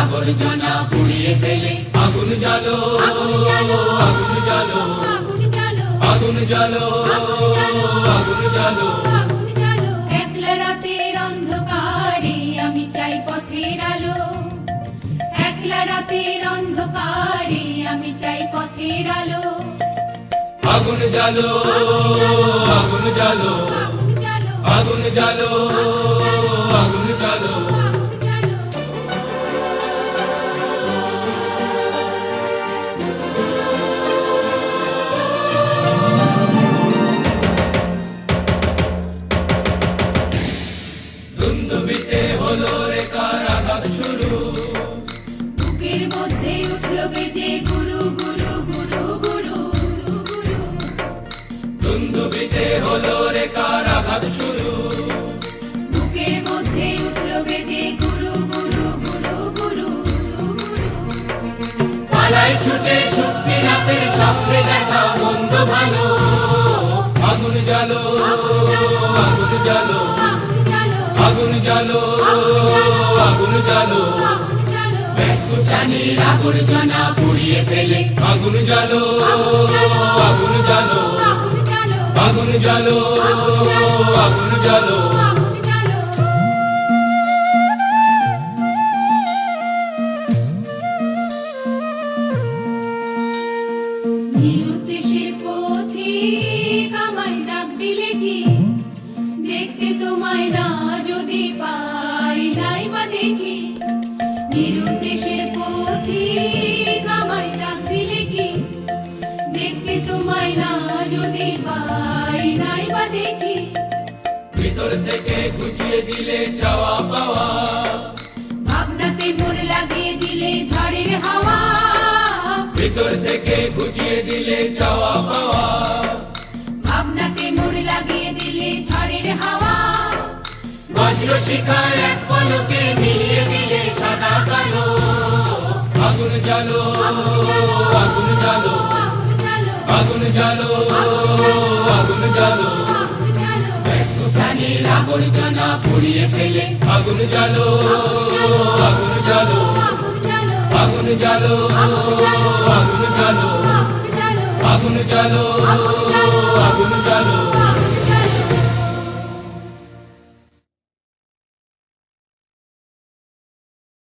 আবর্জনা পুড়িয়ে ফেলে আগুন জ্বালো আগুন জ্বালো আগুন জ্বালো আগুন জ্বালো আগুন জ্বালো। একলা রাতের অন্ধকারে আমি চাই পথের আলো, একলা রাতের অন্ধকারে আমি চাই পথের আলো। আগুন জ্বালো আগুন জ্বালো আগুন জ্বালো আগুন জ্বালো। দুন্দুবিতে হলো রে কারাঘাত শুরু, বুকের মধ্যে উঠলো বেজে গুরু গুরু গুরু গুরু গুরু। দুন্দুবিতে হলো রে কারাঘাত শুরু, বুকের মধ্যে উঠলো বেজে গুরু গুরু গুরু গুরু গুরু। পালাই ছুটে শক্তি রাতের স্বপ্নে দেখা মন্দ ভালো। আগুন জ্বালো আগুন জ্বালো আগুন জ্বালো আগুন জ্বালো। ব্যর্থ প্রাণীর আবর্জনা পুড়িয়ে ফেলে আগুন জ্বালো আগুন জ্বালো আগুন জ্বালো আগুন জ্বালো। নিরুদ্দেশে পথিক আমায় ডাক দিলে কি, দেখতে তোমায় না যদি পাই নাই বা দেখি। নিরুদ্দেশের পথিক আমায় ডাক দিলে কি, দেখতে তোমায় না যদি পাই নাই বা দেখি। ভিতর থেকে গুছিয়ে দিলে চাওয়া পাওয়া, ভাবনাতে মোর লাগিয়ে দিলে ঝড়ের হাওয়া। ভিতর থেকে গুছিয়ে দিলে চাওয়া পাওয়া, ভাবনাতে মোর লাগিয়ে দিলে ঝড়ের হাওয়া। বজ্র শিখায় এক পলকে মিলিয়ে দিলে সাদা কালো। আগুন জ্বালো আগুন জ্বালো আগুন জ্বালো আগুন জ্বালো। ব্যর্থ প্রাণীর আবর্জনা পুড়িয়ে ফেলে আগুন জ্বালো আগুন জ্বালো আগুন জ্বালো আগুন জ্বালো আগুন জ্বালো।